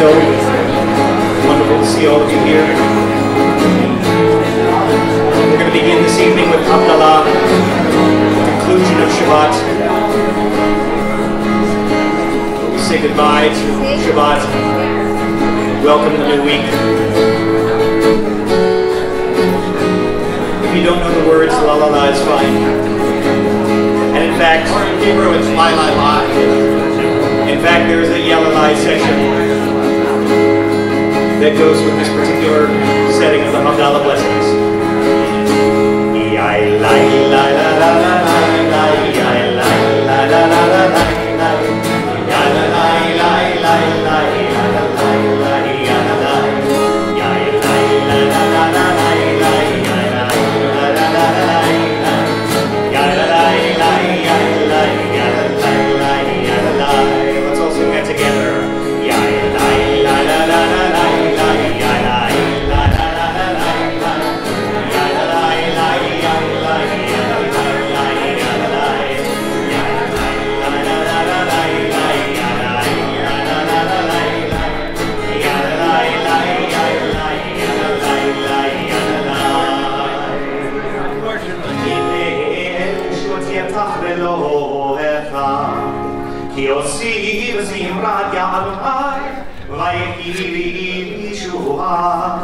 Wonderful to see all of you here. We're going to begin this evening with Havdalah, the conclusion of Shabbat. We say goodbye to Shabbat. Welcome the new week. If you don't know the words, la la la is fine. And in fact, in Hebrew it's la la la. In fact, there is a Yalalai section that goes with this particular setting of the Havdalah blessings. Let's all sing that together. כי עושי וזמרת יעלוני ויהי ישועה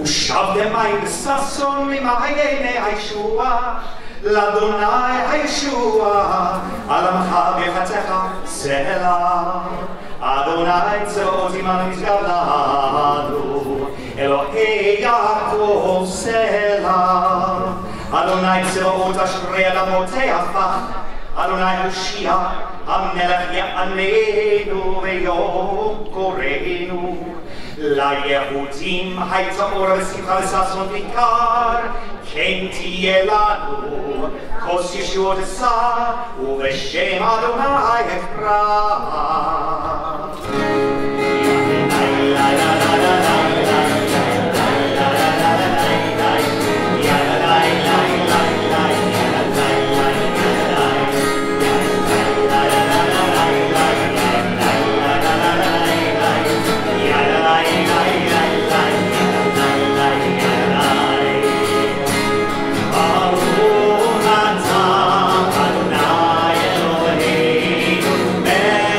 ושבתם מים וששון ממעייני הישועה לאדוני הישועה על עמך בחצך סלע אדוני צאות עמנו משגב לנו אלוהי יעקב סלע אדוני צאות אשרי אדמותיך אדוני הושיע המלך יעננו ויום קוראנו ליהודים הייתה אור ושמחה וששון ויקר כן תהיה לנו כוס ישועות אשא ובשם אדוני אקרא Amen.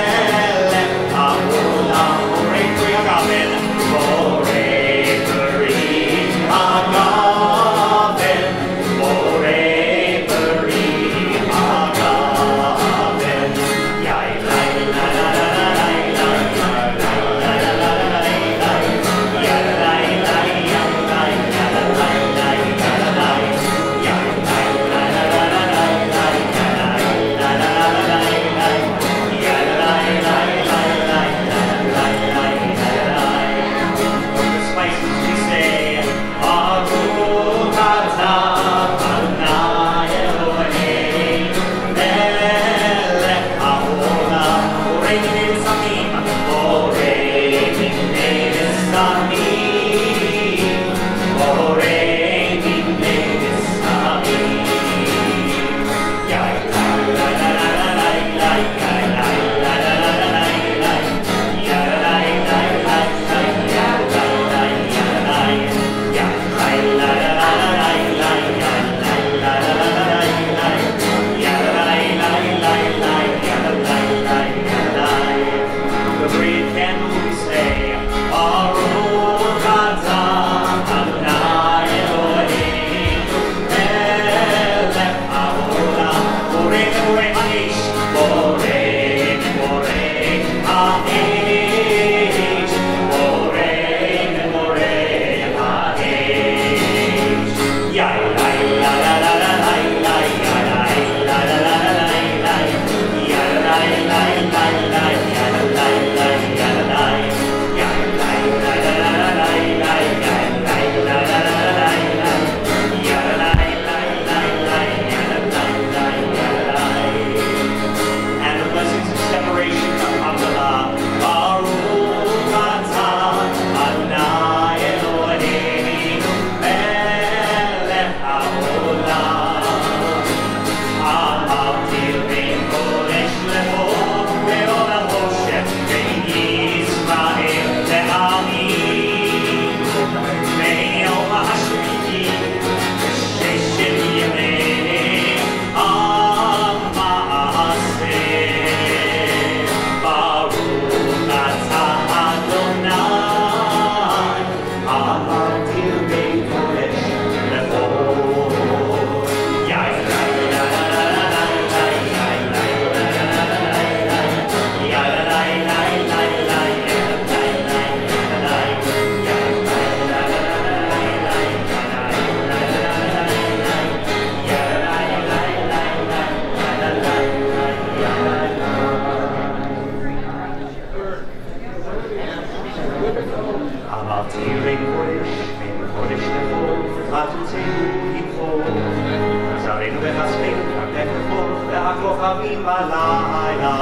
Avimalayla,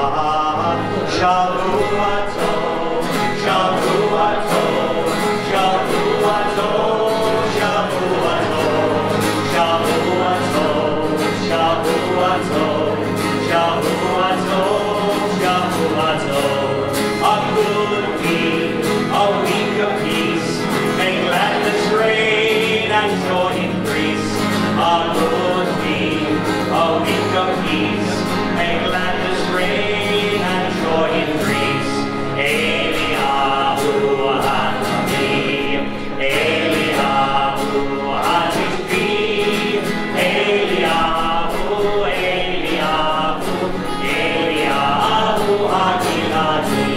Shavuato, Shavuato, Shavuato, Shavuato, Shavuato, Shavuato, Shavuato, Shavuato. A good week, a week of peace, may gladness reign and joy increase. A good week, a week of peace, may gladness reign and joy increase. Eliyahu Hanavi, Eliyahu Hanavi, Eliyahu, Eliyahu, Eliyahu Hanavi.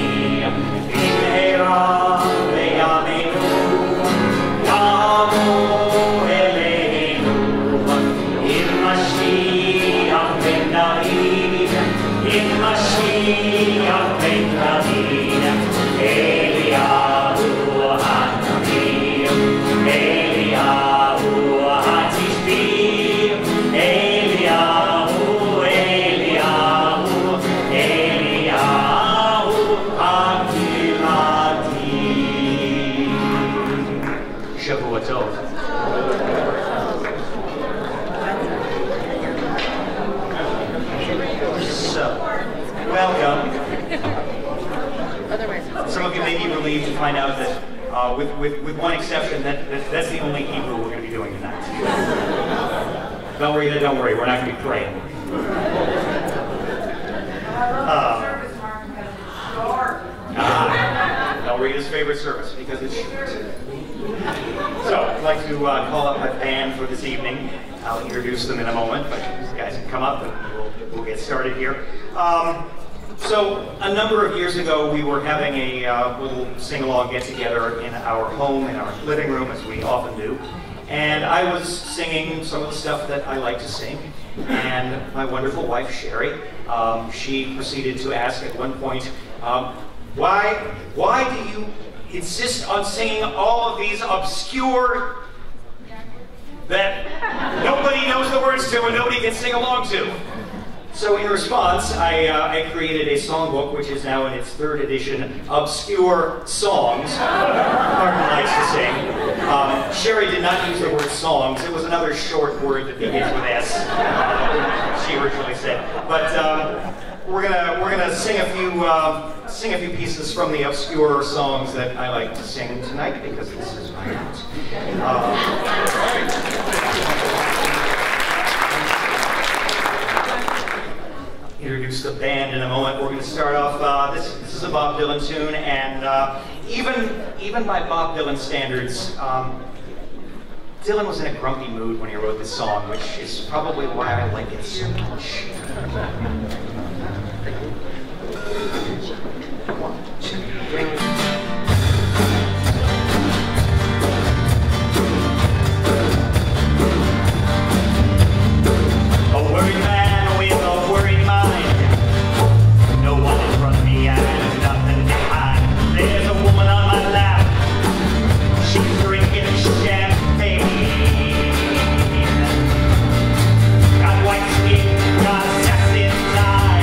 Bimheira veyamenu, Yamu Eleinu, in Mashiach ben David, in Mashiach ben David, Eliyahu Hanavi, Eliyahu Hatishbi, Eliyahu, Eliyahu, Eliyahu Hakilati. Shavua Tov. So, welcome. Some of you may be relieved to find out that, with one exception, that's the only Hebrew we're going to be doing tonight. Don't worry, we're not going to be praying. I'll read his favorite service because it's short. So, I'd like to call up my band for this evening. I'll introduce them in a moment, but these guys can come up and we'll get started here. So, a number of years ago, we were having a little sing-along get-together in our home, in our living room, as we often do. And I was singing some of the stuff that I like to sing. And my wonderful wife, Sherry, she proceeded to ask at one point, why do you insist on singing all of these obscure that nobody knows the words to and nobody can sing along to? So in response, I created a songbook, which is now in its 3rd edition, Obscure Songs, Martin likes to sing. Sherry did not use the word songs. It was another short word that begins with S, she originally said. But we're gonna sing a few pieces from the obscure songs that I like to sing tonight because this is my house. Introduce the band in a moment. We're going to start off, this is a Bob Dylan tune, and even by Bob Dylan standards, Dylan was in a grumpy mood when he wrote this song, which is probably why I like it so much. 1, 2, 3. A worried man with a worried mind. No one in front of me and nothing behind. There's a woman on my lap. She's drinking champagne. Got white skin, got sex inside.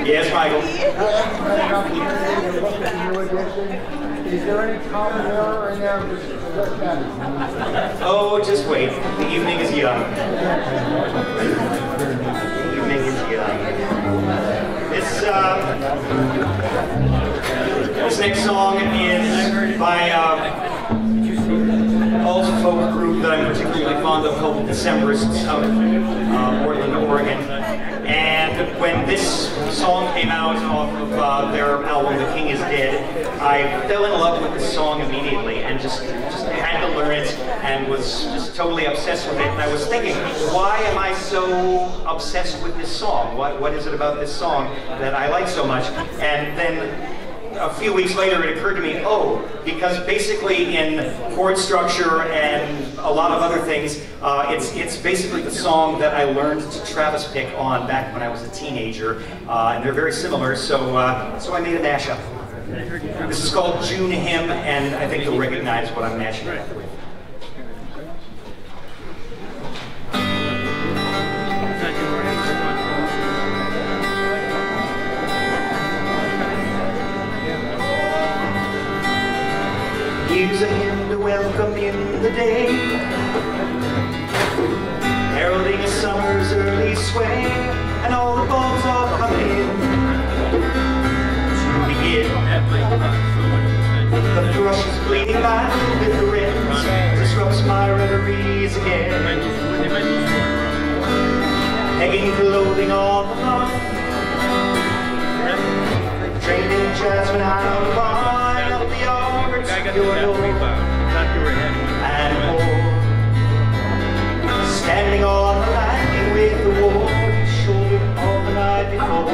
Yes, Michael. Is there any common error in there? Oh, just wait. The evening is young. The evening is young. This next song is by old folk group that I'm particularly fond of called the Decemberists out of Portland, Oregon. And when this song came out off of their album, The King is Dead, I fell in love with this song immediately and just had to learn it and was just totally obsessed with it. And I was thinking, why am I so obsessed with this song? What is it about this song that I like so much? And then a few weeks later, it occurred to me, oh, because basically in chord structure and a lot of other things, it's basically the song that I learned to Travis pick on back when I was a teenager, and they're very similar, so I made a mashup. This is called June Hymn, and I think you'll recognize what I'm mashing it up with. Here's a hymn to welcome in the day, heralding a summer's early sway, and all the bulbs all come in to begin. The thrush is bleeding by with the wrens, disrupts my reveries again. Hanging clothing on the lawn, trained in jasmine out of line, up the yards, your door, and more. Standing on the landing with the ward shouldered all the night before.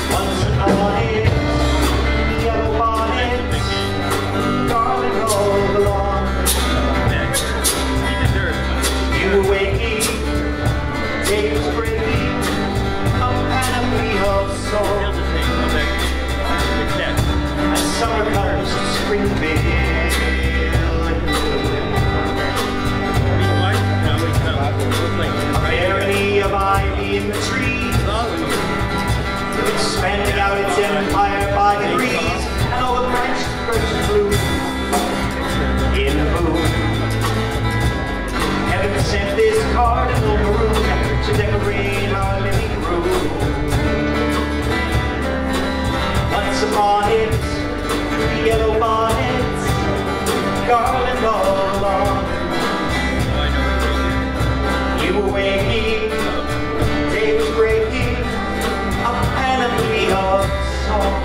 Once upon it, yellow bonnets, garland all the lawn. You were waking, day was breaking, a panoply of song. As summer comes to Springfield, a barony of ivy in the trees, expanding out its empire by degrees, and all the branches burst blue in the moon. Heaven sent this cardinal maroon to decorate our living room. Once upon it, the yellow bonnets, garland all along. You were waking, day was breaking, a panoply of song.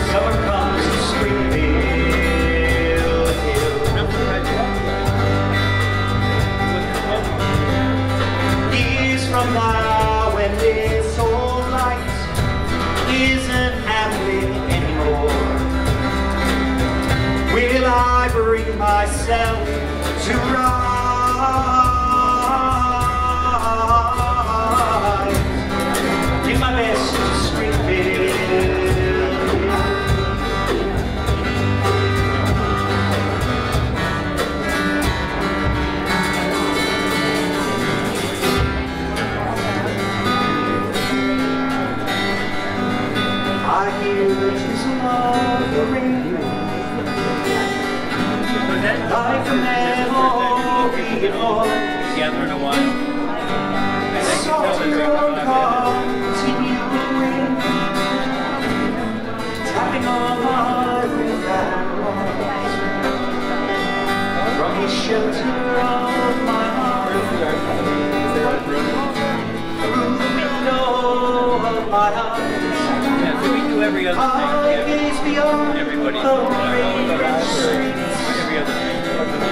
Summer comes to Springfield Hill. Years from now, when this old light isn't happening anymore, will I bring myself to rise? Give my best to Springfield. I hear the tinsel of the rain, like a memory before. Gathering a while. Soft drum continuing, tapping on my roof and walls. From the shelter of my heart, through the window of my eyes, Yeah, so we do every other thing. I gaze beyond Everybody. the rain streets Every other thing.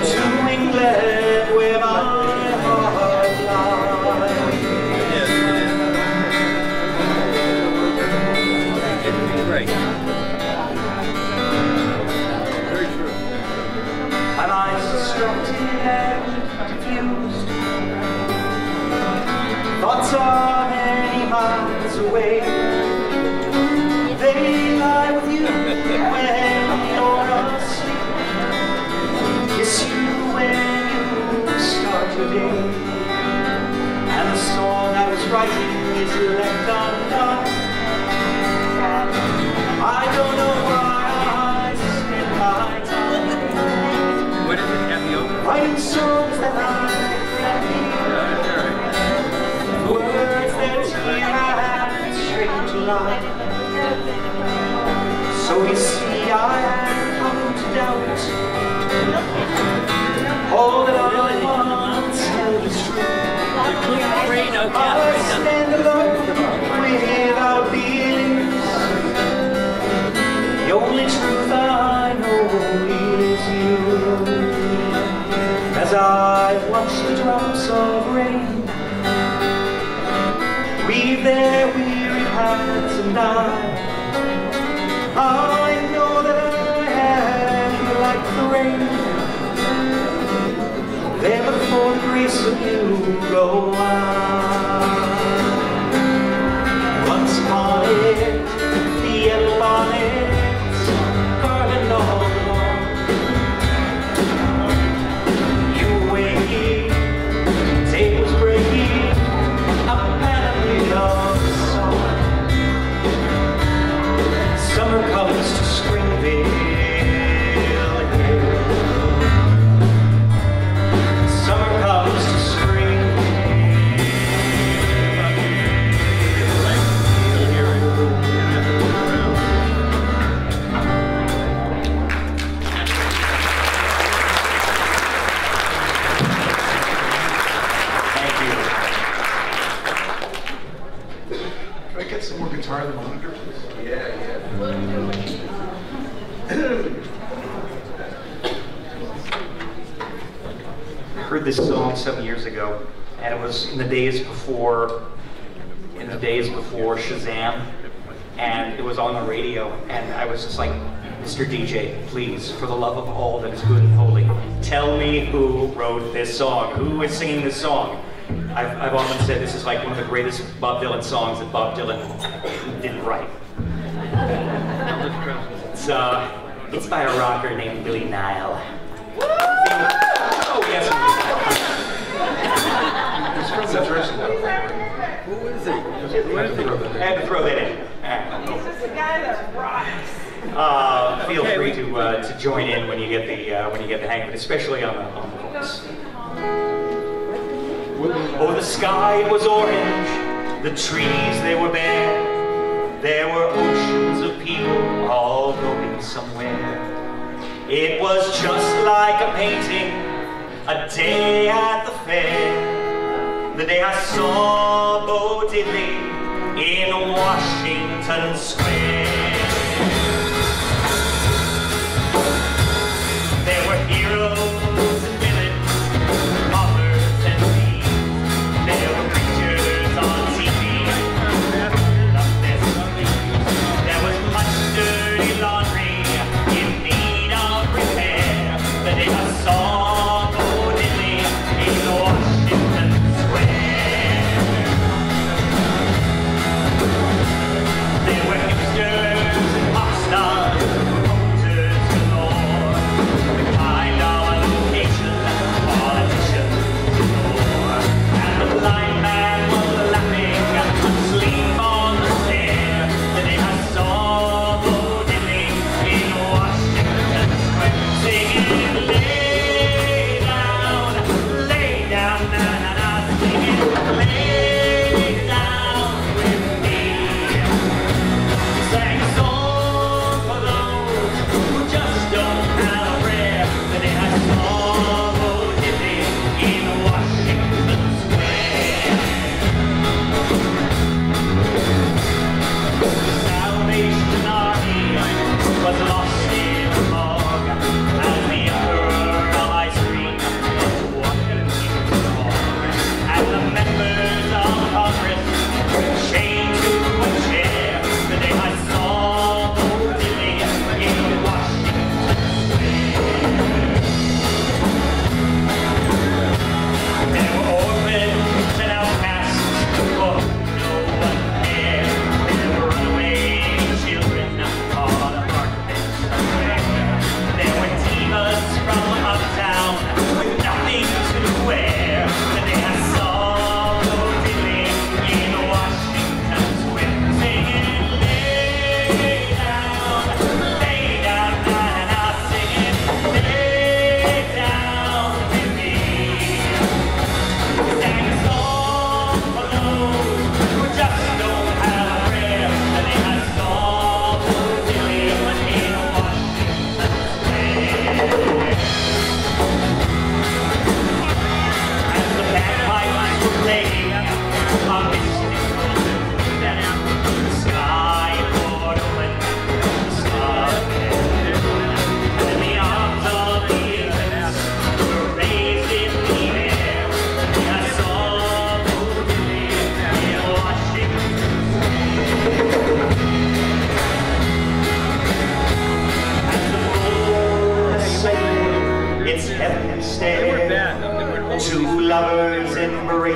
to England, where my heart lies. Yes, it is. It's great. Very true. My mind's distracted and confused. Thoughts are many miles away. They lie with you when you're asleep, So you see, I have come to doubt all that I once held is true. I stand alone without feelings. The only truth I know is you. As I watch the drops of rain weave their weary paths, and I know that I am like the rain. There before the grace of you go on. Once upon it, the yellow bonnets garland all along. You waiting, day was breaking, a family love song. Summer comes to Springfield. Summer comes to Springfield. Thank you. Can I get some more guitar in the monitor, please? Yeah. I heard this song some years ago, and it was in the days before Shazam, and it was on the radio, and I was just like, Mr. DJ, please, for the love of all that is good and holy, tell me who wrote this song, who is singing this song. I've often said this is like one of the greatest Bob Dylan songs that Bob Dylan didn't write. It's by a rocker named Billy Nile. Oh, yes. Who is he? I had to throw that in. He's just a guy that rocks. Feel free to join in when you get the hang of it, especially on the voice. Oh, the sky was orange, the trees they were bare. There were oceans of people all going somewhere. It was just like a painting, a day at the fair. The day I saw Bo Diddley in Washington Square. There were heroes and villains, authors and thieves. There were preachers on TV, loved their sleeves. There was much dirty laundry in need of repair. The day I saw Bo Diddley in Washington Square. There were hipsters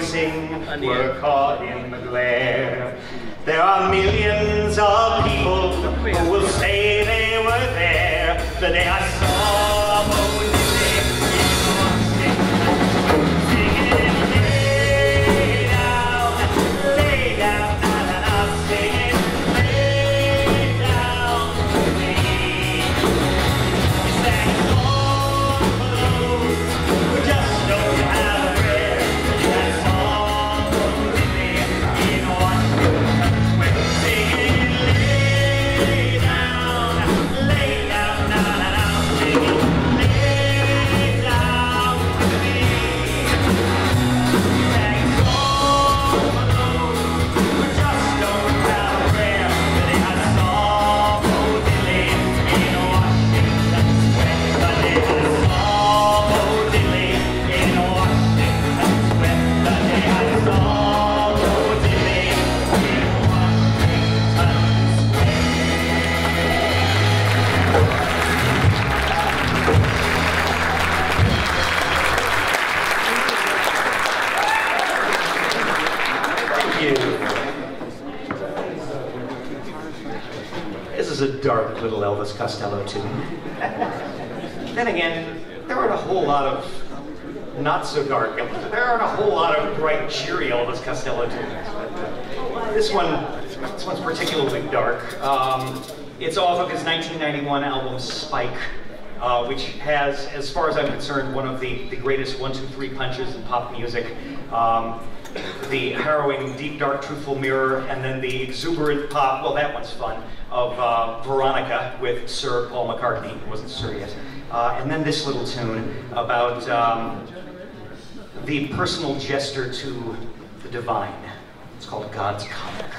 rejoicing were caught in the glare. There are millions of people who will say they were there the day I saw Moses singing, lay down, and I'm singing, lay down with me. He sang a song for those who just don't have a prayer. That song for Lily in Washington. Singing, lay down, and I'm singing, lay down with me. Sang a song for those who just don't have a prayer. They had a song for Lily in Washington Square. But they had a song for Lily in Washington Square. But they had a song for Lily in Washington Thank you. This is a dark little Elvis Costello tune. Then again, there aren't a whole lot of not so dark. There aren't a whole lot of bright, cheery Elvis Costello tunes. But this one's particularly dark. It's off of his 1991 album Spike, which has, as far as I'm concerned, one of the greatest 1-2-3 punches in pop music. The harrowing, deep, dark, truthful mirror, and then the exuberant pop, well, that one's fun, of Veronica with Sir Paul McCartney. It wasn't Sir yet. And then this little tune about the personal gesture to the divine. It's called God's Comic.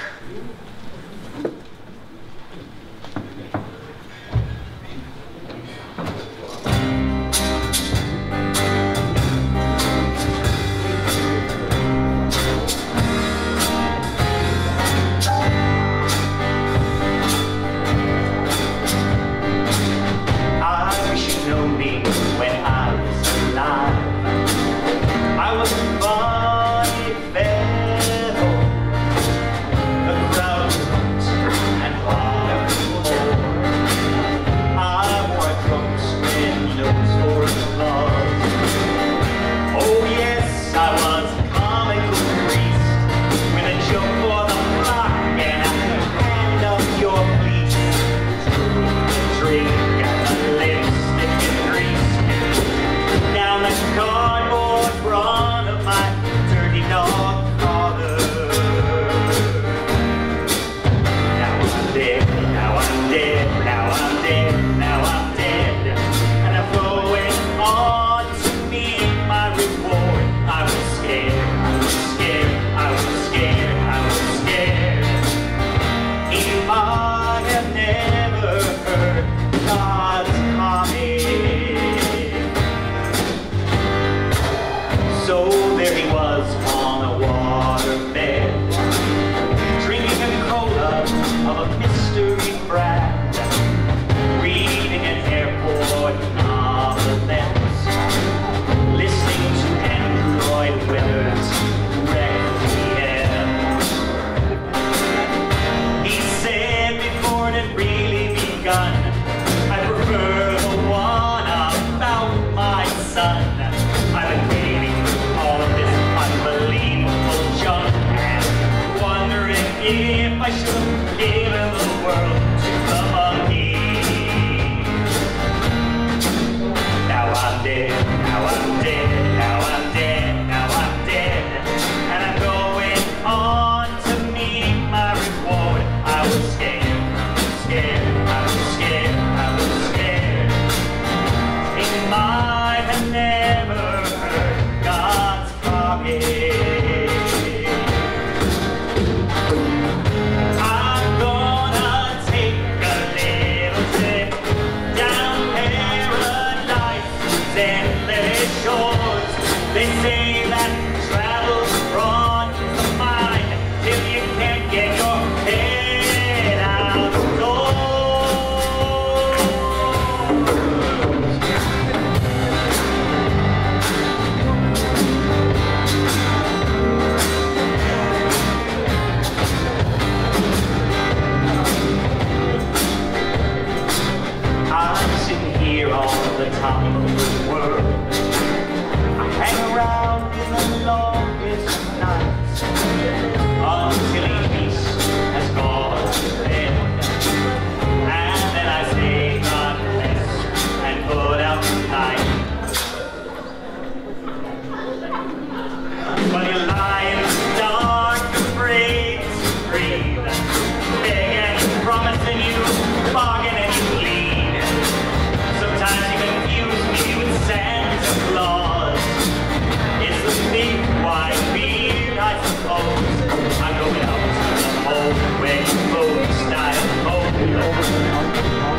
A crowd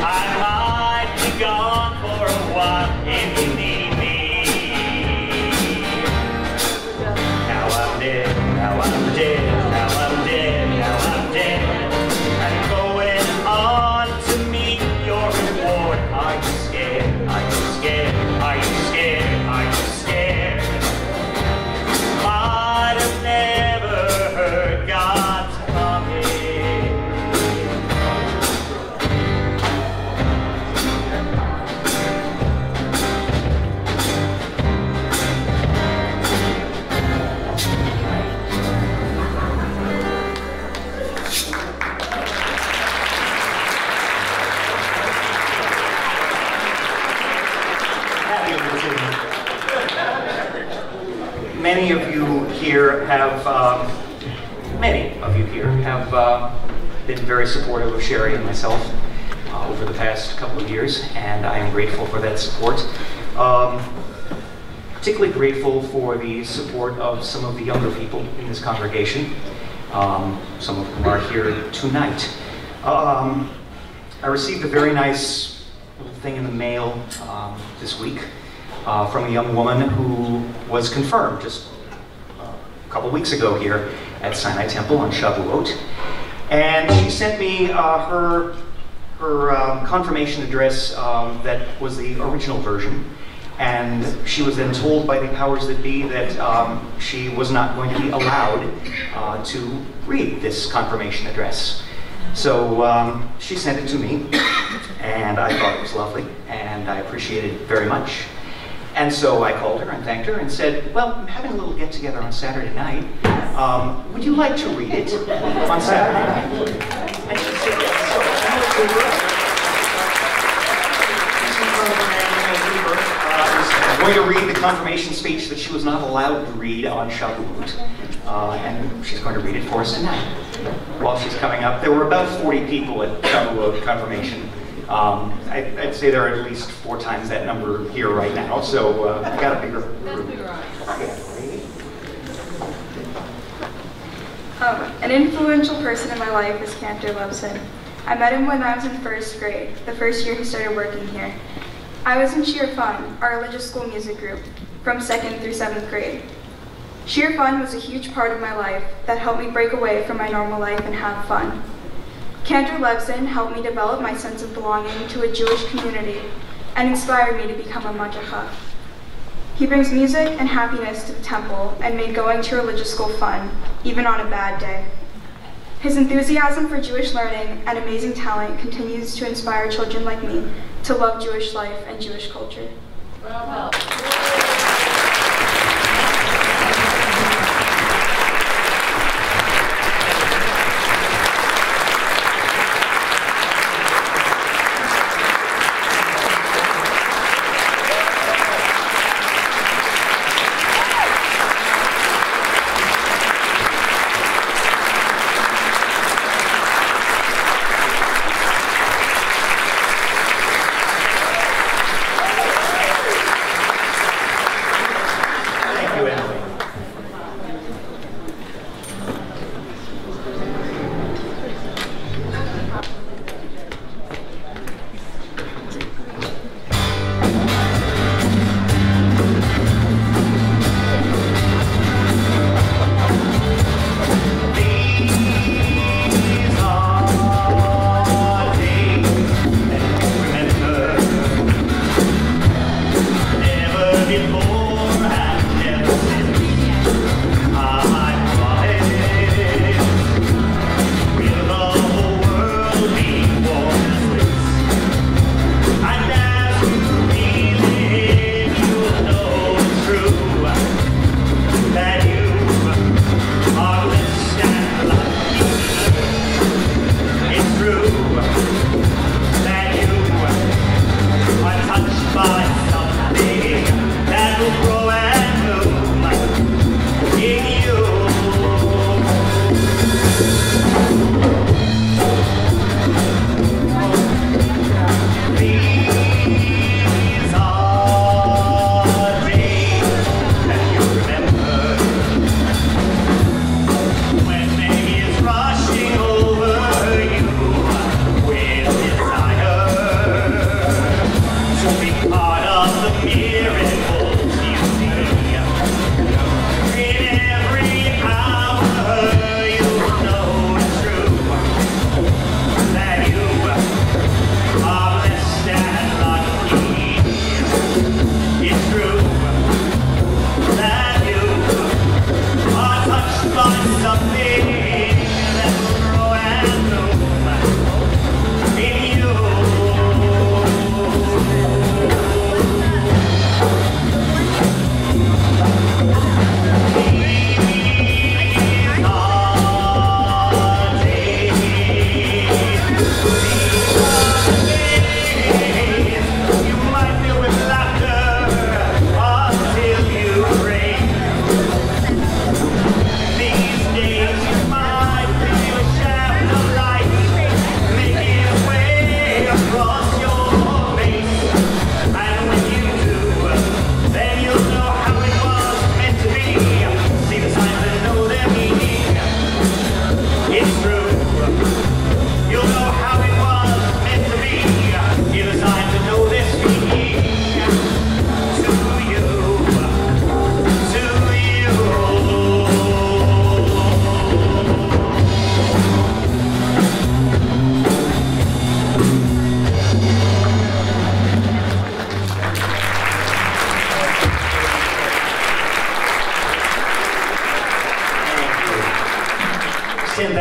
I might be gone for a while if you need me. Now I'm dead, now I'm dead, now I'm dead, now I'm dead. I'm going on to meet your reward. Are you scared? Are you scared? Are you scared? Are you scared? Might have never heard God's coming. Many of you here have been very supportive of Sherry and myself over the past couple of years, and I am grateful for that support. Particularly grateful for the support of some of the younger people in this congregation, some of whom are here tonight. I received a very nice little thing in the mail this week from a young woman who was confirmed just a couple weeks ago here at Sinai Temple on Shavuot. And she sent me her confirmation address that was the original version. And she was then told by the powers that be that she was not going to be allowed to read this confirmation address. So she sent it to me, and I thought it was lovely, and I appreciated it very much. And so I called her and thanked her and said, well, I'm having a little get-together on Saturday night. Would you like to read it on Saturday night? And she said yes. So I was going to read the confirmation speech that she was not allowed to read on Shavuot. And she's going to read it for us tonight while she's coming up. There were about 40 people at Shavuot confirmation. I'd say there are at least 4 times that number here right now, so I got a bigger group. An influential person in my life is Cantor Levson. I met him when I was in 1st grade, the first year he started working here. I was in Sheer Fun, our religious school music group, from 2nd through 7th grade. Sheer Fun was a huge part of my life that helped me break away from my normal life and have fun. Cantor Levson helped me develop my sense of belonging to a Jewish community and inspired me to become a majacha. He brings music and happiness to the temple and made going to religious school fun, even on a bad day. His enthusiasm for Jewish learning and amazing talent continues to inspire children like me to love Jewish life and Jewish culture. Bravo.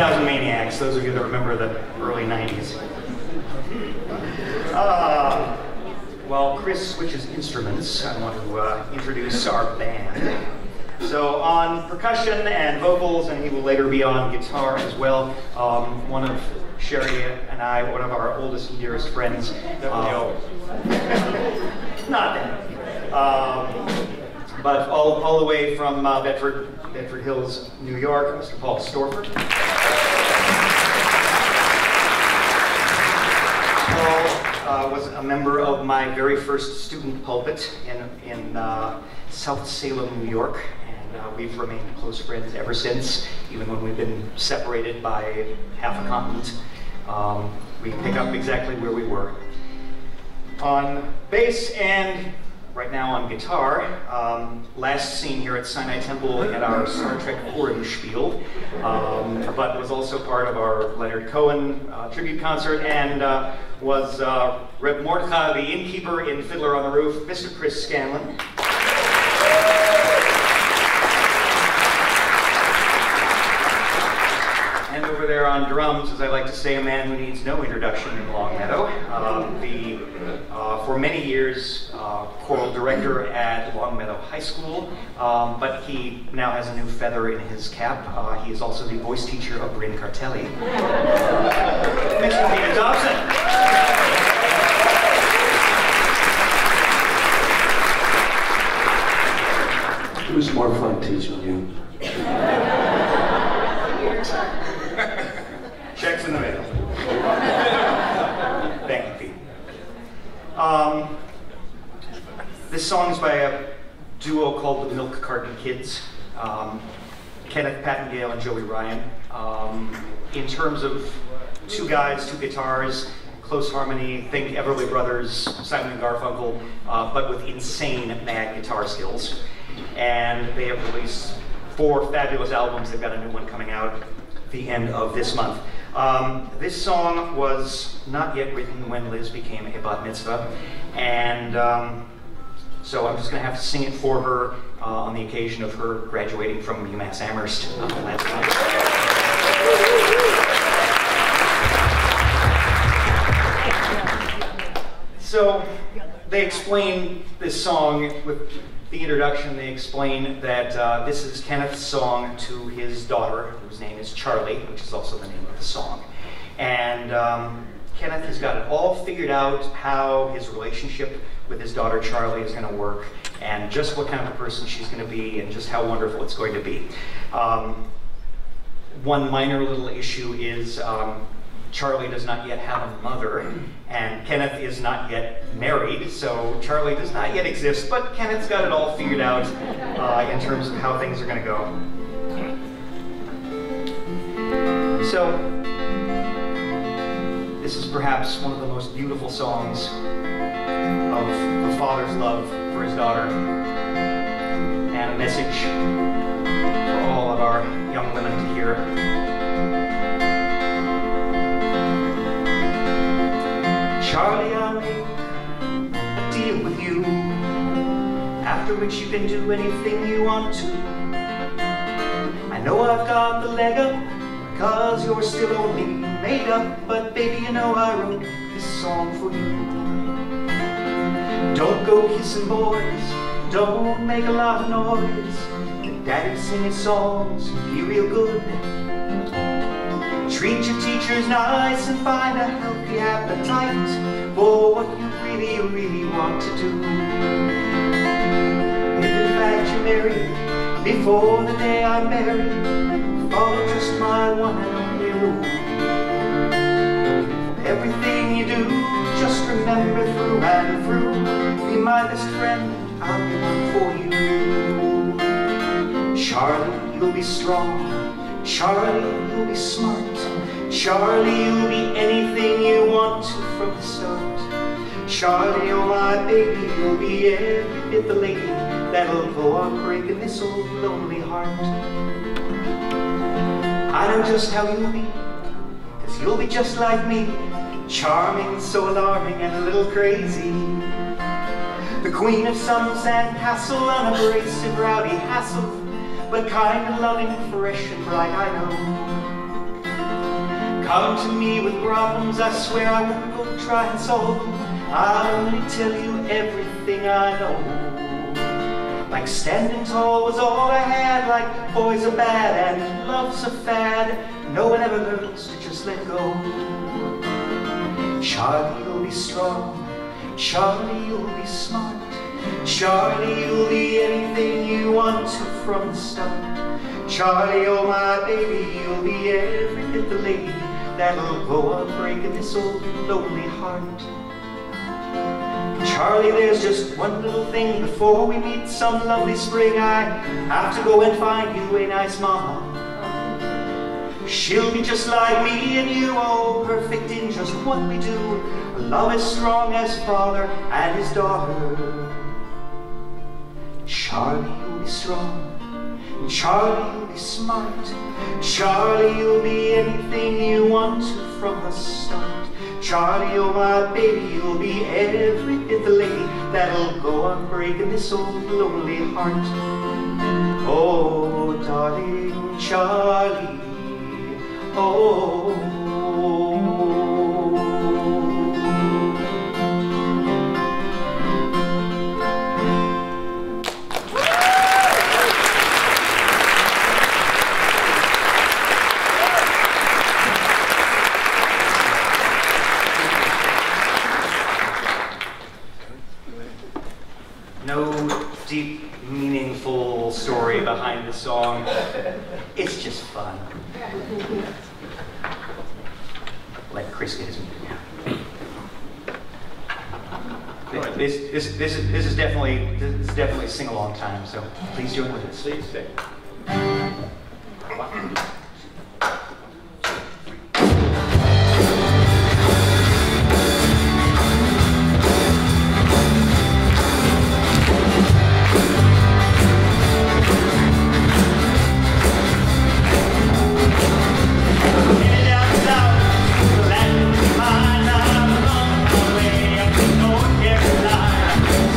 10,000 Maniacs, those of you that remember the early 90s. While Chris switches instruments, I want to introduce our band. So on percussion and vocals, and he will later be on guitar as well, one of Sherry and I, one of our oldest and dearest friends. Not that. But all the way from Bedford Hills, New York, Mr. Paul Storford. Paul was a member of my very first student pulpit in South Salem, New York, and we've remained close friends ever since, even when we've been separated by half a continent. We pick up exactly where we were. On bass and right now on guitar, last seen here at Sinai Temple at our Star Trek Purim spiel, but was also part of our Leonard Cohen tribute concert, and was Reb Mordechai, the innkeeper in Fiddler on the Roof, Mr. Chris Scanlon. And over there on drums, as I like to say, a man who needs no introduction in Longmeadow. For many years, choral director at Longmeadow High School, but he now has a new feather in his cap. He is also the voice teacher of Bryn Cartelli. Mr. Peter Dobson. It was more fun teaching you. Checks in the mail. Thank you, Pete. This song is by a duo called the Milk Carton Kids. Kenneth Pattengale and Joey Ryan. In terms of two guys, two guitars, close harmony, think Everly Brothers, Simon and Garfunkel, but with insane mad guitar skills. And they have released 4 fabulous albums. They've got a new one coming out at the end of this month. This song was not yet written when Liz became a bat mitzvah, and so I'm just going to have to sing it for her on the occasion of her graduating from UMass Amherst last night. So they explain this song with the introduction. They explain that this is Kenneth's song to his daughter, whose name is Charlie, which is also the name of the song. And Kenneth has got it all figured out how his relationship with his daughter Charlie is going to work, and just what kind of a person she's going to be, and just how wonderful it's going to be. One minor little issue is Charlie does not yet have a mother, and Kenneth is not yet married, so Charlie does not yet exist, but Kenneth's got it all figured out in terms of how things are going to go. So, this is perhaps one of the most beautiful songs of a father's love for his daughter, and a message for all of our young women to hear. Charlie, I'll make a deal with you, after which you can do anything you want to. I know I've got the leg up, cause you're still only made up, but baby, you know I wrote this song for you. Don't go kissing boys, don't make a lot of noise, let daddy sing his songs, be real good. Treat your teachers nice and find a healthy appetite for what you really, really want to do. If in fact you're married before the day I'm married, follow just my one and only rule. Everything you do, just remember through and through, be my best friend, I'll be one for you. Charlie, you'll be strong, Charlie, you'll be smart, Charlie, you'll be anything you want to from the start. Charlie, oh my baby, you'll be every bit the lady that'll go on breaking this old lonely heart. I know just how you'll be, cause you'll be just like me, charming, so alarming and a little crazy. The queen of some sandcastle, unabrasive, rowdy hassle, but kind and loving, fresh and bright, I know. come to me with problems, I swear I won't go try and solve them. I'll only tell you everything I know. Like standing tall was all I had, like boys are bad and love's a fad. No one ever learns to just let go. Charlie, you'll be strong. Charlie, you'll be smart. Charlie, you'll be anything you want to from the start. Charlie, oh my baby, you'll be every bit the lady that'll go on breaking this old lonely heart. Charlie, there's just one little thing before we meet some lovely spring. I have to go and find you a nice mama. She'll be just like me and you, oh, perfect in just what we do. Love as strong as father and his daughter. Charlie, you'll be strong. Charlie, you'll be smart. Charlie, you'll be anything you want to from the start. Charlie, oh my baby, you'll be every bit the lady that'll go on breaking this old lonely heart. Oh, darling Charlie, oh. No deep, meaningful story behind the song. It's just fun. Let Chris get his music now. This is definitely sing-along time, so please join with us. Please sing.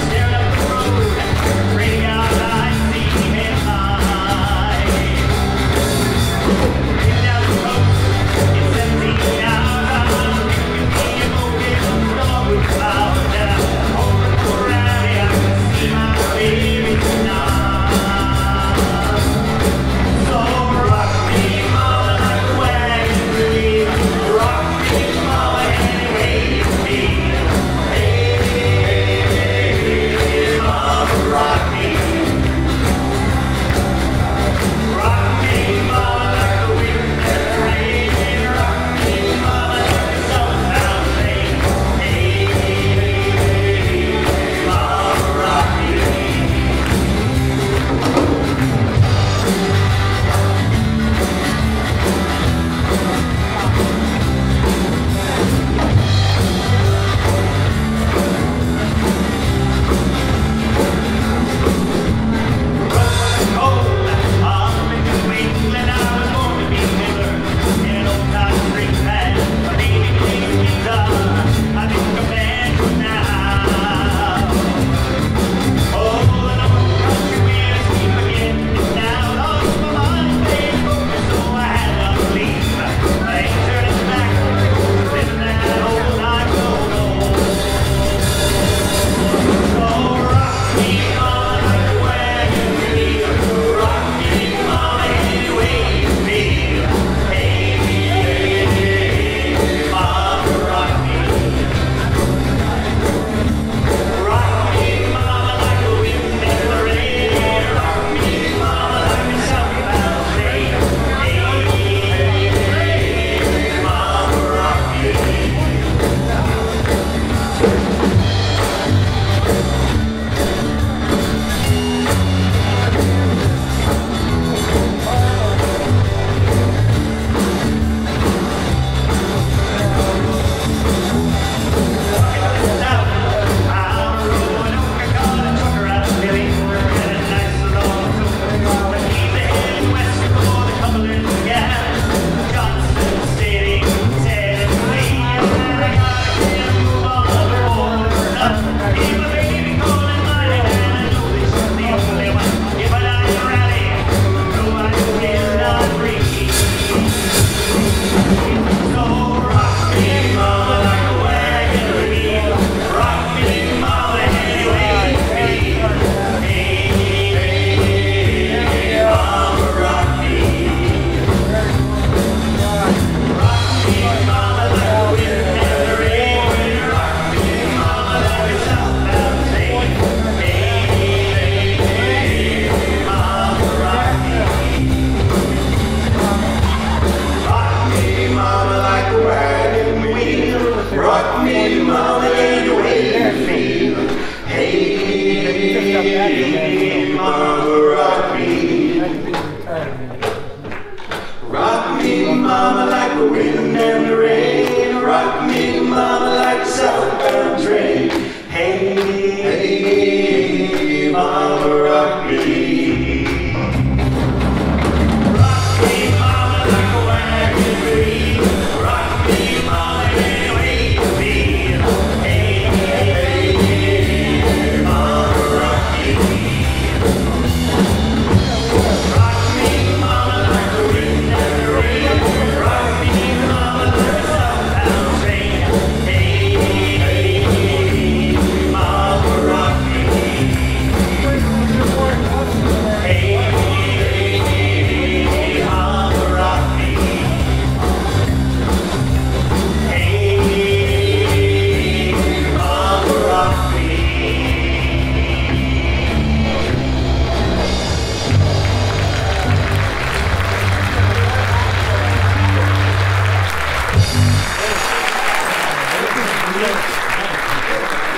Staring up the road, reading out I see him.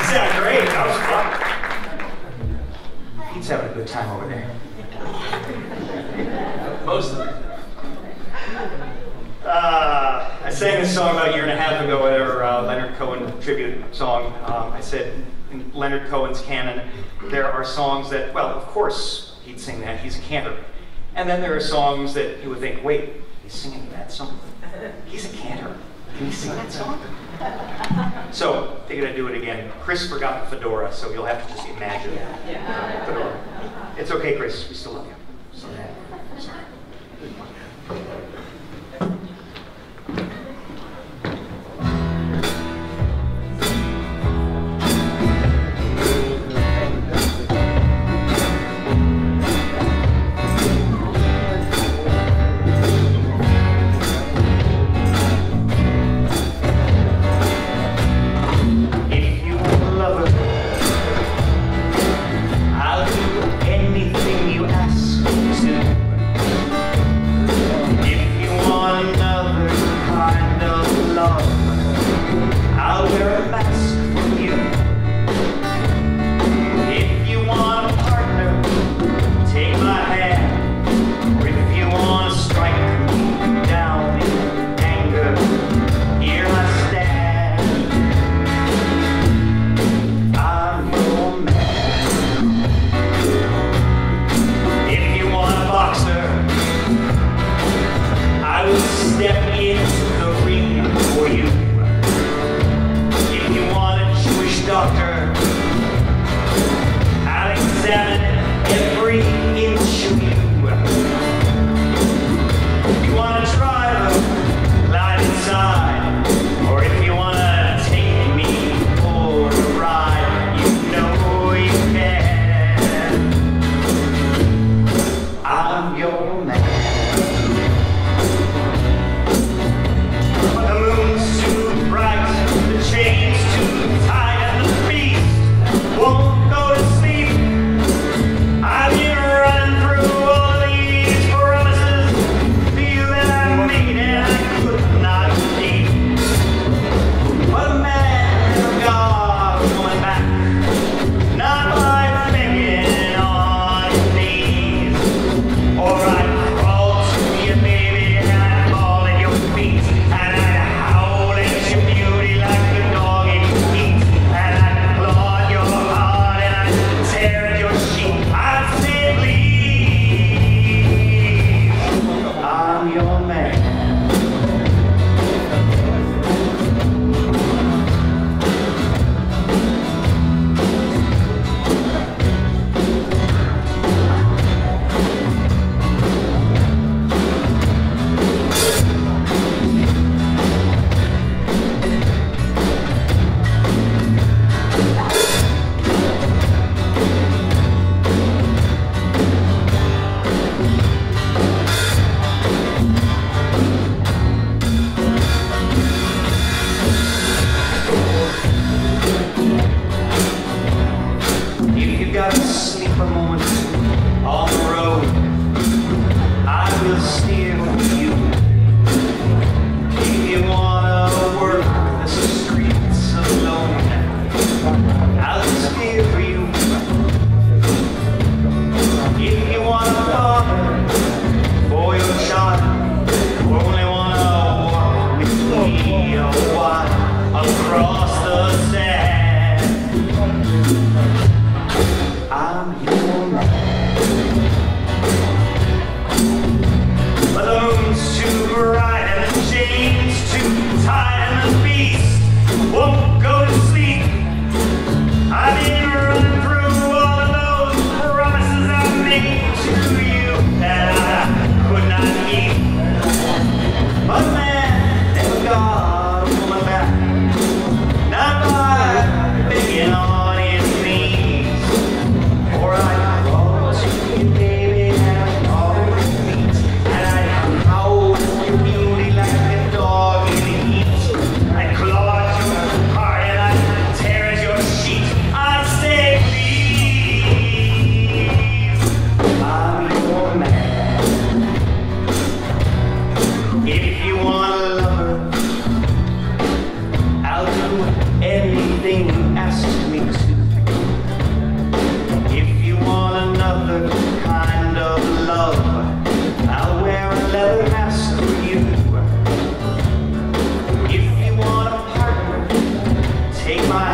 sound great. That was fun. He's having a good time over there. Most of it. I sang this song about a year and a half ago at our Leonard Cohen tribute song. I said in Leonard Cohen's canon, there are songs that, well, of course he'd sing that. He's a cantor. And then there are songs that you would think, wait, he's singing that song? He's a cantor. Can he sing that song? So, they're going to do it again. Chris forgot the fedora, so you'll have to just imagine fedora. It's okay, Chris. We still love you. Sorry. I'll do anything you ask.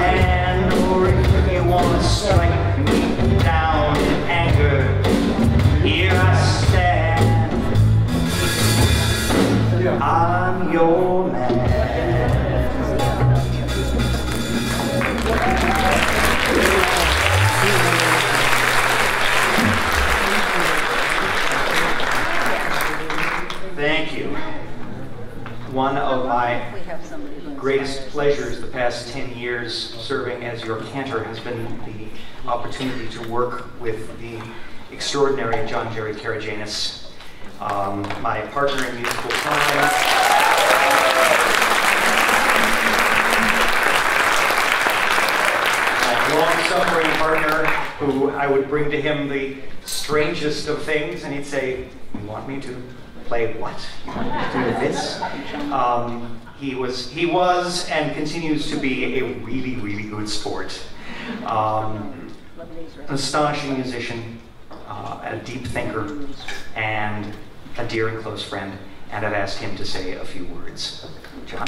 hand, or if you want to strike me down in anger, here I stand. I'm your man. Thank you. One of my greatest pleasures the past 10 years serving as your cantor has been the opportunity to work with the extraordinary John Jerry Karajanis, my partner in musical time. My long-suffering partner, who I would bring to him the strangest of things, and he'd say, "You want me to play what? You want me to do this?" He was and continues to be a really, really good sport. An astonishing musician, a deep thinker, and a dear and close friend. And I've asked him to say a few words. John?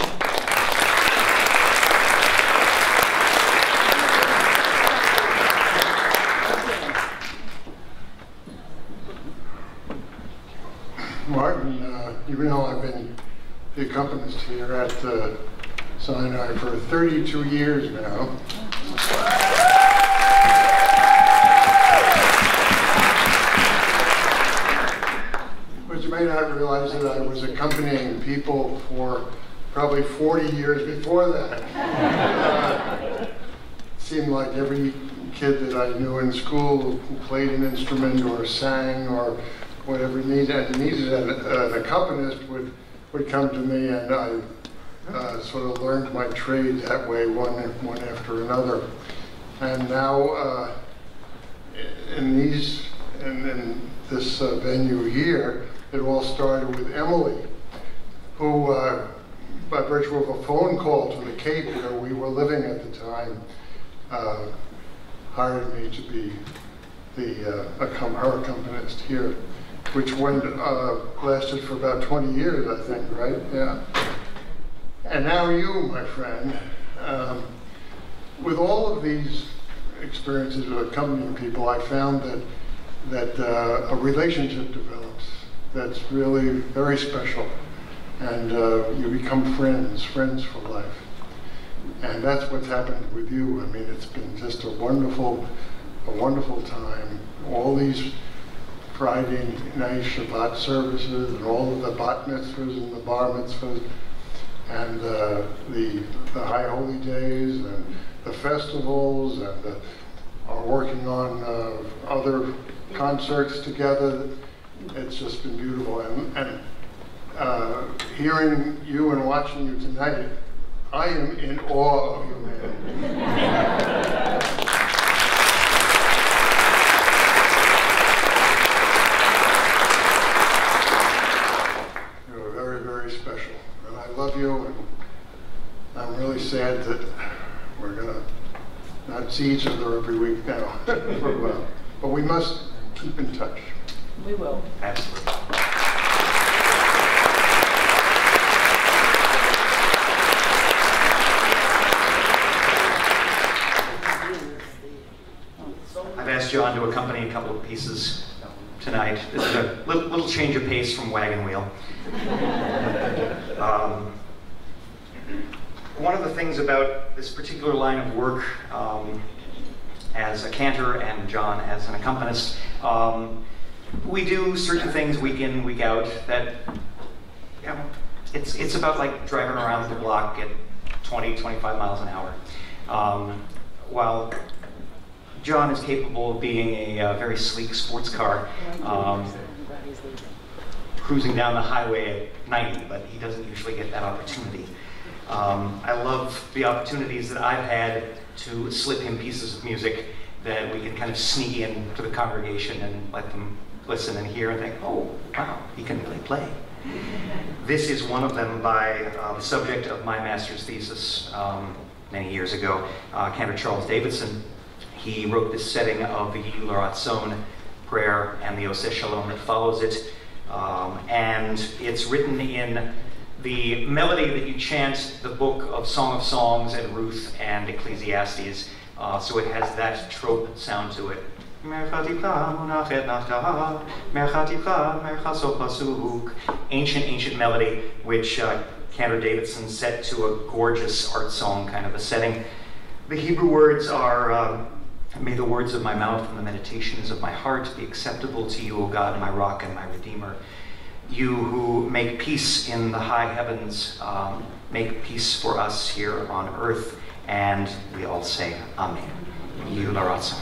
Martin, even though I've been the accompanist here at Sinai for 32 years now, but you may not realize that I was accompanying people for probably 40 years before that. It seemed like every kid that I knew in school who played an instrument or sang or whatever needed an accompanist would come to me, and I sort of learned my trade that way, one after another. And now in this venue here, it all started with Emily, who, by virtue of a phone call to the Cape where we were living at the time, hired me to be her accompanist here, which lasted for about 20 years, I think, right? Yeah. And now you, my friend, with all of these experiences of accompanying people, I found that a relationship develops that's really very special, and you become friends for life. And that's what's happened with you. I mean, it's been just a wonderful time. All these Friday night Shabbat services and all of the bat mitzvahs and the bar mitzvahs and the high holy days and the festivals and are working on other concerts together. It's just been beautiful. And hearing you and watching you tonight, I am in awe of you, man. Special, and I love you, and I'm really sad that we're gonna not see each other every week now for a while, but we must keep in touch. We will. Absolutely. I've asked John to accompany a couple of pieces tonight. This is a little change of pace from Wagon Wheel. One of the things about this particular line of work as a cantor and John as an accompanist, we do certain things week in, week out that, you know, it's about like driving around the block at 20, 25 miles an hour. While John is capable of being a very sleek sports car, cruising down the highway at 90, but he doesn't usually get that opportunity. I love the opportunities that I've had to slip him pieces of music that we can kind of sneak in to the congregation and let them listen and hear and think, oh, wow, he can really play. This is one of them by the subject of my master's thesis many years ago, Cantor Charles Davidson. He wrote this setting of the Yihyu L'Ratzon prayer and the Oseh Shalom that follows it. And it's written in the melody that you chant the book of Song of Songs and Ruth and Ecclesiastes, so it has that trope sound to it. Ancient melody, which Cantor Davidson set to a gorgeous art song kind of a setting. The Hebrew words are, may the words of my mouth and the meditations of my heart be acceptable to you, O God, my rock and my redeemer. You who make peace in the high heavens, make peace for us here on earth. And we all say, Amen. Yehu l'ratzon.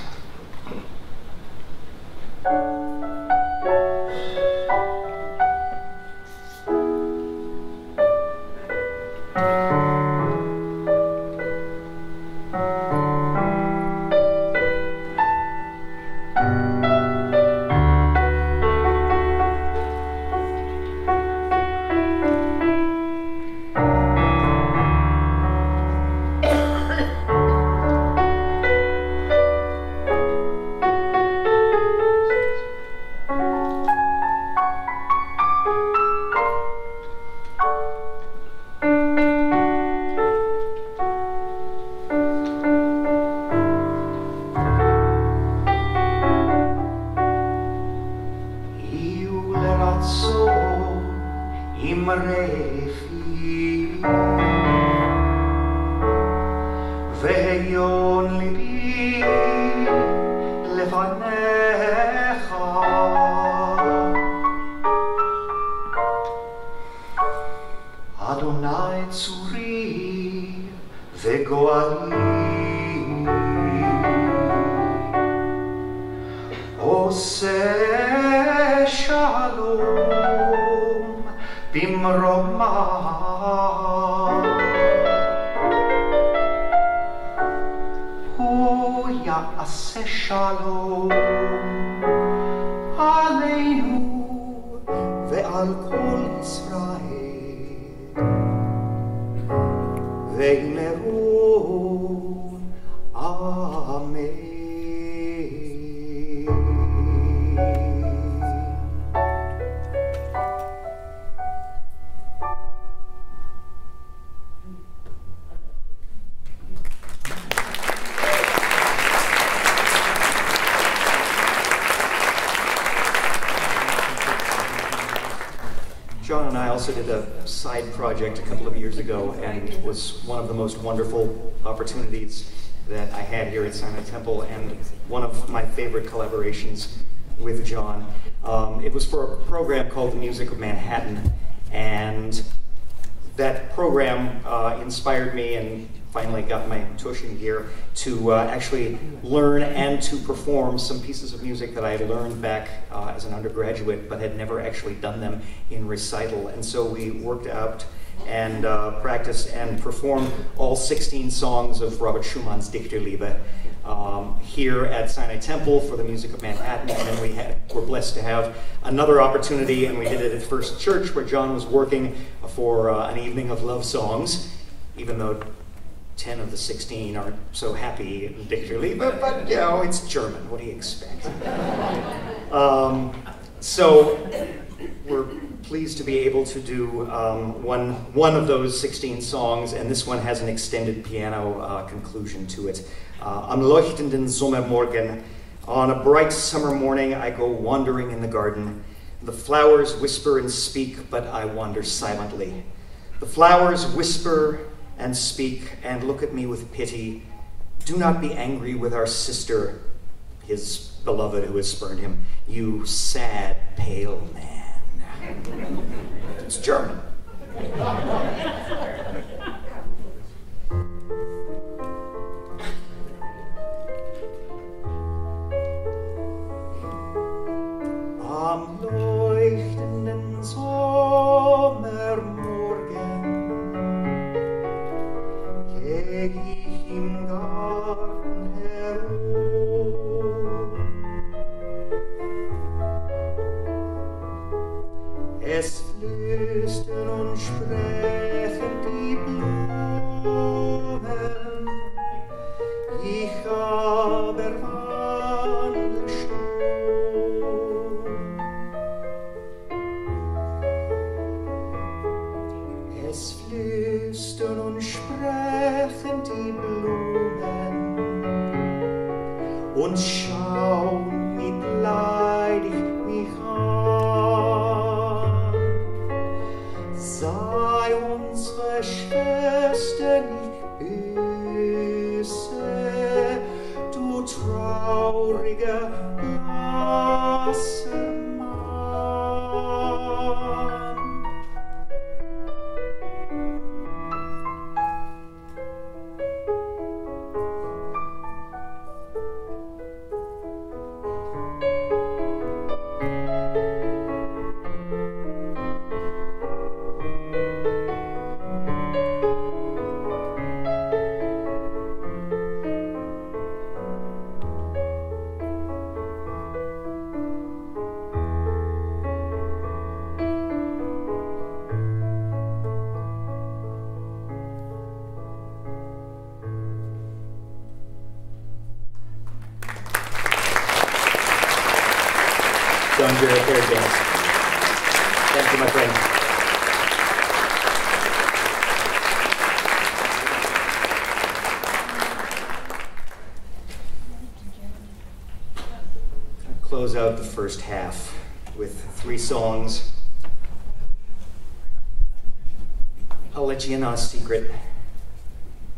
John and I also did a side project a couple of years ago, and it was one of the most wonderful opportunities that I had here at Sinai Temple, and one of my favorite collaborations with John. It was for a program called The Music of Manhattan, and that program inspired me and finally got my tuition in gear to actually learn and to perform some pieces of music that I had learned back as an undergraduate, but had never actually done them in recital. And so we worked out and practiced and performed all 16 songs of Robert Schumann's Dichterliebe here at Sinai Temple for the Music of Manhattan. And then we were blessed to have another opportunity, and we did it at First Church, where John was working for an evening of love songs, even though 10 of the 16 aren't so happy in Dichterliebe, but you know, it's German, what do you expect? So we're pleased to be able to do one of those 16 songs, and this one has an extended piano conclusion to it. Am leuchtenden Sommermorgen, on a bright summer morning, I go wandering in the garden. The flowers whisper and speak, but I wander silently. The flowers whisper and speak and look at me with pity. Do not be angry with our sister, his beloved who has spurned him, you sad, pale man. It's German. Am leuchtenden Sommermorgen geh ich im Garten herum. Es flüstern und sprechen und schauen mitleidig mich an. Sei unsere Schwester nicht böse, du trauriger blasser Mann. John Jarrett Hair Dance. Thank you, my friend. I'll close out the first half with 3 songs. I'll let you in on a secret.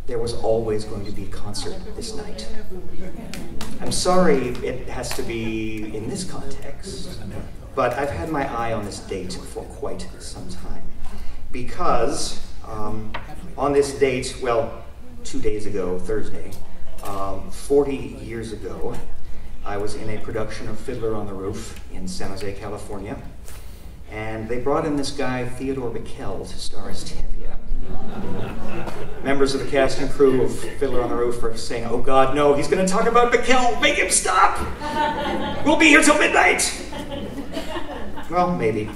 There was always going to be a concert this night. I'm sorry it has to be in this context, but I've had my eye on this date for quite some time. Because on this date, well, 2 days ago, Thursday, 40 years ago, I was in a production of Fiddler on the Roof in San Jose, California, and they brought in this guy, Theodore Bickel, to star as Tevye. Members of the cast and crew of Fiddler on the Roof were saying, "Oh God, no, he's going to talk about Bickel, make him stop! We'll be here till midnight!" Well, maybe.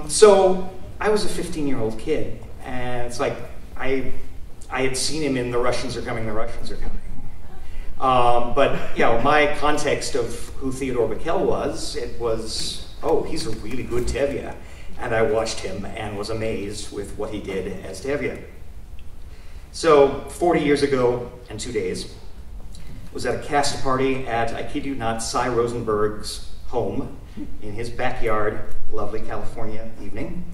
So I was a 15-year-old kid, and it's like, I had seen him in The Russians Are Coming, The Russians Are Coming. But, you know, my context of who Theodore Bickel was, it was, oh, he's a really good Tevye. And I watched him and was amazed with what he did as Tevye. So, 40 years ago and 2 days, was at a cast party at, I kid you not, Cy Rosenberg's home in his backyard, lovely California evening.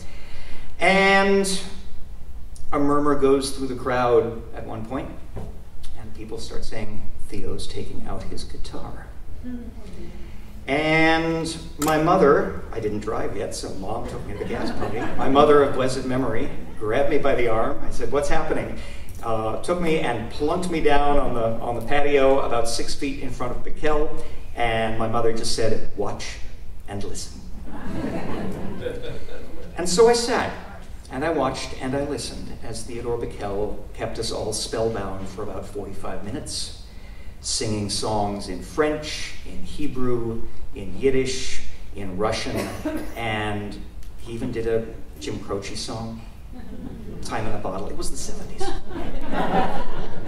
And a murmur goes through the crowd at one point, and people start saying, "Theo's taking out his guitar." And my mother, I didn't drive yet, so Mom took me to the gas party. My mother of blessed memory grabbed me by the arm. I said, "What's happening?" Took me and plunked me down on the patio about 6 feet in front of Bickel, and my mother just said, "Watch and listen." And so I sat, and I watched and I listened as Theodore Bickel kept us all spellbound for about 45 minutes, singing songs in French, in Hebrew, in Yiddish, in Russian, and he even did a Jim Croce song, "Time in a Bottle." It was the 70s.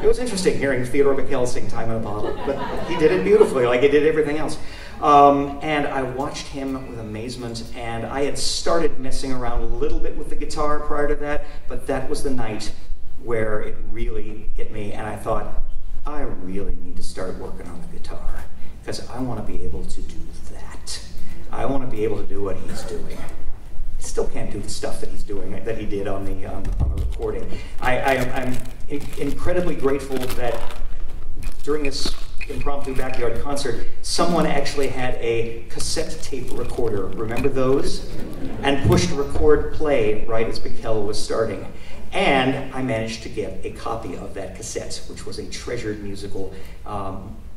It was interesting hearing Theodore Bickel sing "Time in a Bottle," but he did it beautifully, like he did everything else. And I watched him with amazement, and I had started messing around a little bit with the guitar prior to that, but that was the night where it really hit me, and I thought, I really need to start working on the guitar, because I want to be able to do that. I want to be able to do what he's doing. I still can't do the stuff that he's doing, that he did on the recording. I'm incredibly grateful that during this impromptu backyard concert, someone actually had a cassette tape recorder, remember those? And pushed record play right as Bickel was starting. And I managed to get a copy of that cassette, which was a treasured musical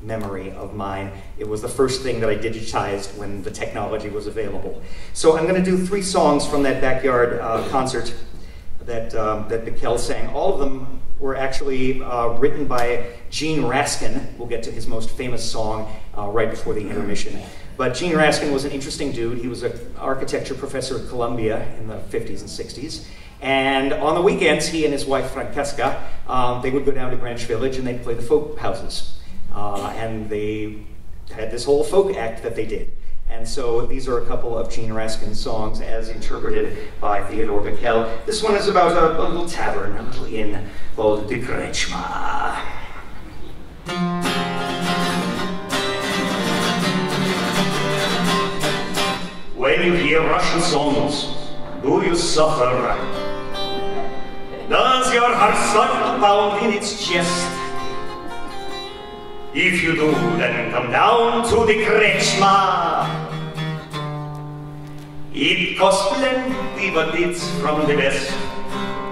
memory of mine. It was the first thing that I digitized when the technology was available. So I'm going to do 3 songs from that backyard concert that Bickel sang. All of them were actually written by Gene Raskin. We'll get to his most famous song right before the intermission. But Gene Raskin was an interesting dude. He was an architecture professor at Columbia in the 50s and 60s. And on the weekends, he and his wife, Francesca, they would go down to Greenwich Village and they'd play the folk houses. And they had this whole folk act that they did. And so these are a couple of Gene Raskin songs as interpreted by Theodore Bickel. This one is about a little tavern, a little inn called the Krečma. Russian songs, do you suffer? Does your heart start to pound in its chest? If you do, then come down to the Kretschma. It costs plenty, but it's from the best.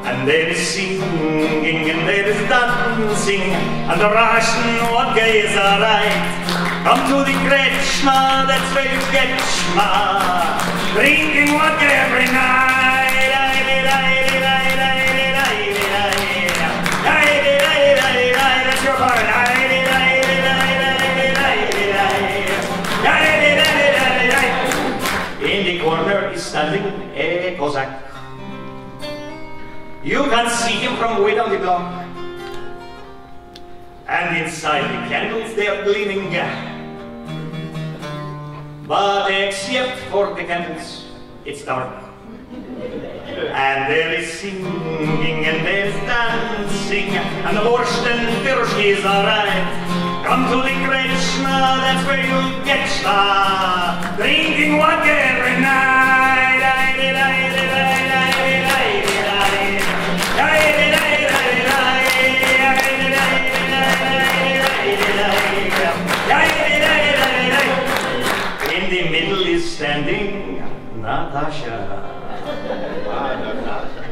And there is singing, and there is dancing, and the Russian vodka is alright. Come to the Kretschma, that's where you get schma. Drinking vodka every night. That's your part. In the corner is standing a Cossack. You can see him from way down the block. And inside the candles they are gleaming. But except for the candles, it's dark. And there is singing and there is dancing, and the borscht and piroshki is alright. Come to the Kretschma, that's where you'll get schma. Drinking vodka every night. In the middle is standing Natasha.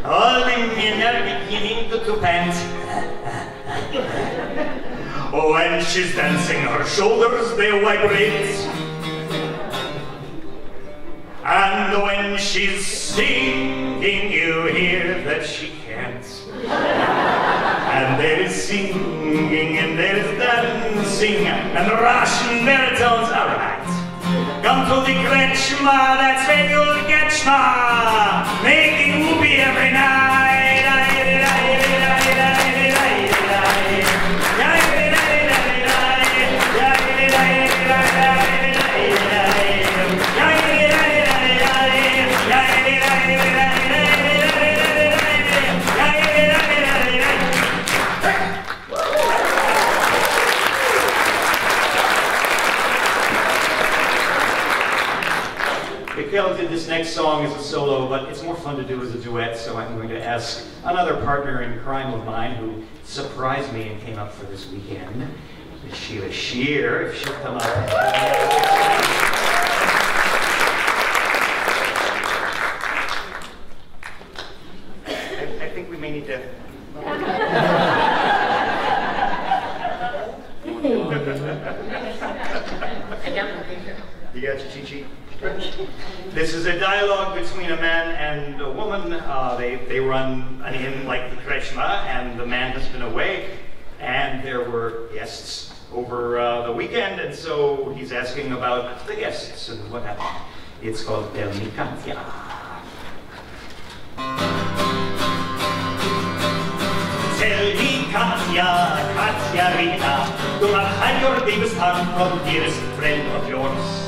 All the men are beginning to pant. Oh, when she's dancing, her shoulders they vibrate. And when she's singing, you hear that she can't. And there is singing, and there is dancing, and the Russian baritones are right. Come to the Kretschma, that's where you'll get schma. Making whoopee every night. This next song is a solo, but it's more fun to do as a duet, so I'm going to ask another partner in crime of mine who surprised me and came up for this weekend, Sheila Shear, if she'll come up. I think we may need to... You got your cheat sheet? This is a dialogue between a man and a woman. They run an inn like the Kretschma, and the man has been away, and there were guests over the weekend, and so he's asking about the guests and what happened. It's called Tell Me Katya. Tell me Katya, Katyarina, do not hide your deepest heart from dearest friend of yours.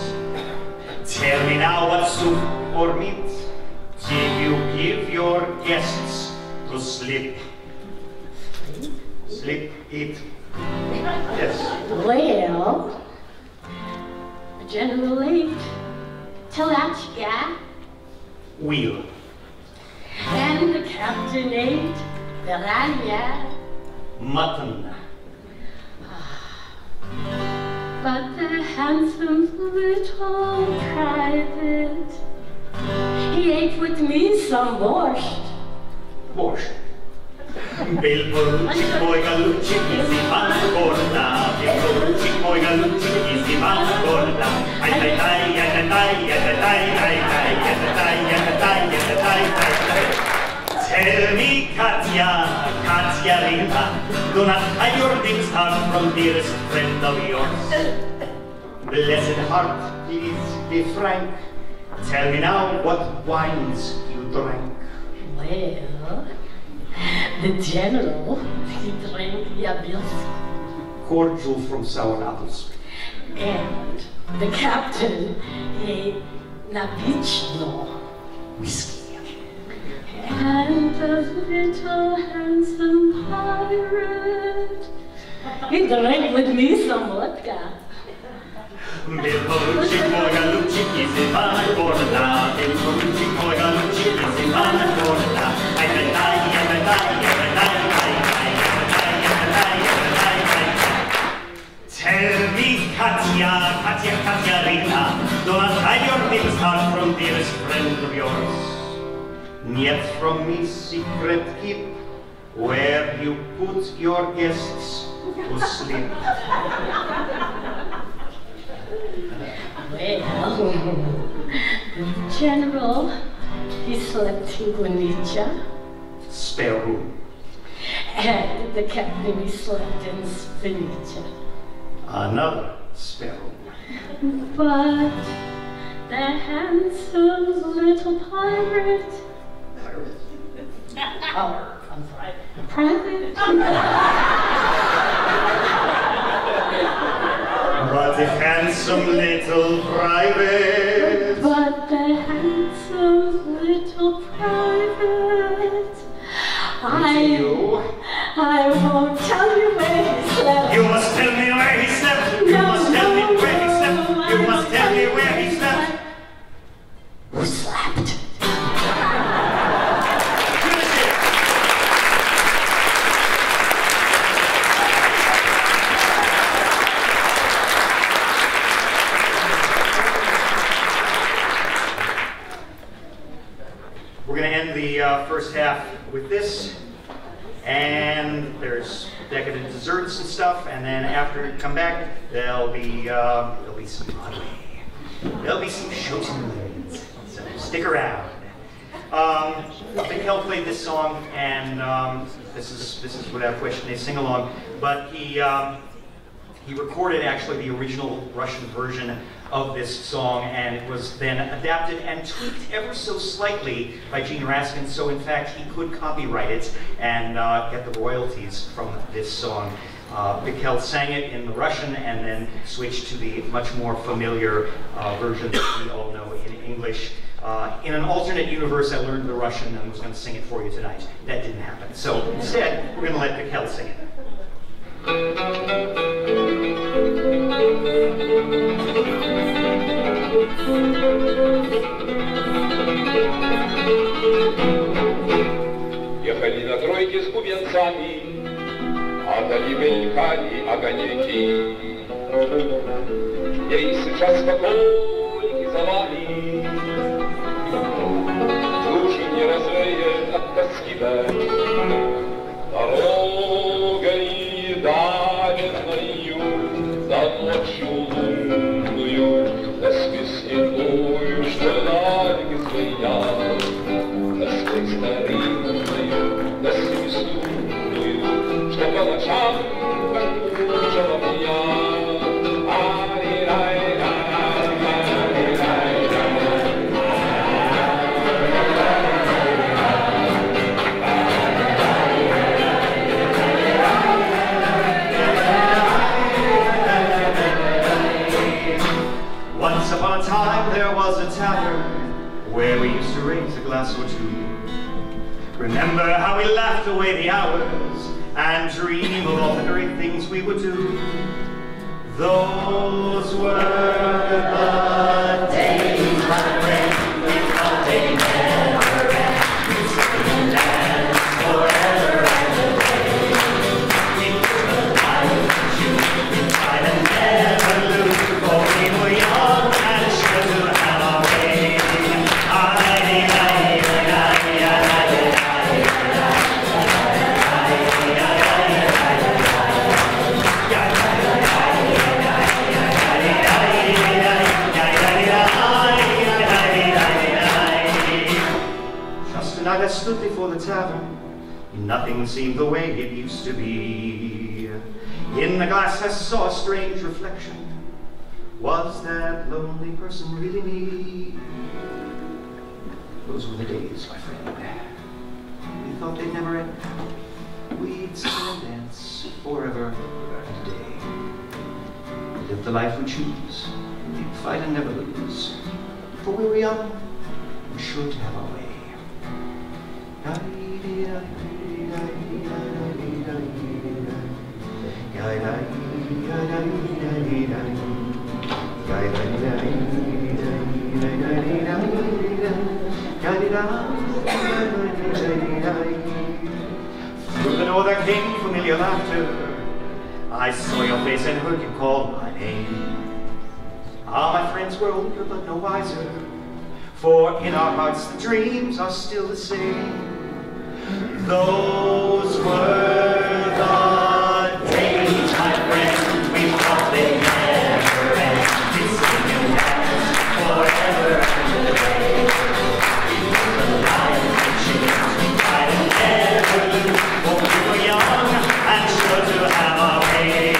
Tell me now what soup or meat did you give your guests to sleep? Sleep, eat. Yes. Well, the general ate tilapia. Wheel. And the captain ate piranha. Mutton. But the handsome little private, he ate with me some borscht. Borscht. Belporucci, poi gallucci, easy man gorda. Belporucci, poi gallucci, easy man gorda. Ai ai ai ai ai ai ai ai ai ai. Tell me, Katya, Katyarina, do not hide your deepest heart from dearest friend of yours. Blessed heart, please be frank. Tell me now what wines you drank. Well, the general, he drank Yabilsk. Cordial from sour apples. And the captain, he Navichno. Whiskey. And the little handsome pirate, he drank with me some vodka. Bill Colucci, Corgalucci, easy fun for the night. Bill Colucci, Corgalucci, easy fun for the night. Tell me, Katya, Katyarina, don't hide your things out from dearest friend of yours. Yet from me secret keep where you put your guests to sleep. Well, the general, he slept in Guanicha. Spare room. And the captain, he slept in Spinicha. Another spare room. But the handsome little pirate. Oh, I'm sorry. Private. But the handsome little private. But the handsome little private. I won't tell you where he slept. You must tell me where he slept. You must tell me where he slept. You must tell me where he slept. Who slept? We're going to end the first half with this, and there's decadent desserts and stuff, and then after we come back, there'll be some Broadway. There'll be some shows and movies, so stick around. Mikhail played this song, and this is without question a sing-along, but he recorded actually the original Russian version of this song, and it was then adapted and tweaked ever so slightly by Gene Raskin, so in fact he could copyright it and get the royalties from this song. Mikhail sang it in the Russian and then switched to the much more familiar version that we all know in English. In an alternate universe, I learned the Russian and was going to sing it for you tonight. That didn't happen. So instead, we're going to let Mikhail sing it. Ехали на тройке с кубенцами, отдали мелькали огоньки. Ей сейчас спокойники завали, души не развеет от тоски дать. Дорогой давенною, за ночью лунную, да свистнетую, что навеки звенят. Да свой старинную, да свистунную, что по ночам, как мучила меня. Once upon a time there was a tavern where we used to raise a glass or two. Remember how we laughed away the hours and dream of all the great things we would do. Those were the days, my friend, when they never end. We'd dance forever and a day. It was the life you tried and never lose, for we were young and sure to have our way. Tonight I stood before the tavern. Nothing seemed the way it used to be. In the glass I saw a strange reflection. Was that lonely person really me? Those were the days, my friend. We thought they'd never end. We'd sing and dance forever and a day. Live the life we choose. We'd fight and never lose. For we were young and sure to have our way. Through the door there came familiar laughter. I saw your face and heard you call my name. Ah, my friends were older but no wiser, for in our hearts the dreams are still the same. Those were the days, my friends, we thought they'd never end. It's sing and dance forever and a day. The lions and chickens we tried and never knew, for we were young and sure to have our way.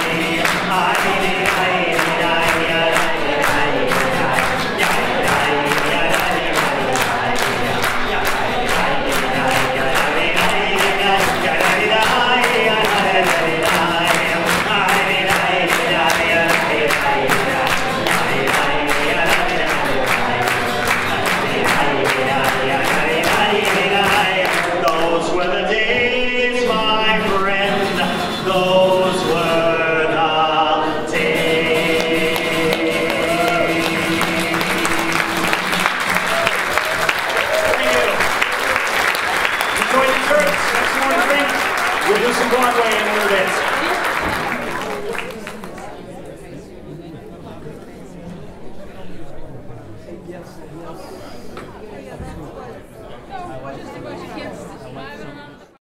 Those were the days, my friend. Those were the days. Thank you. Enjoy the church. Next morning, drink. We'll do some Broadway in a little bit. Yes.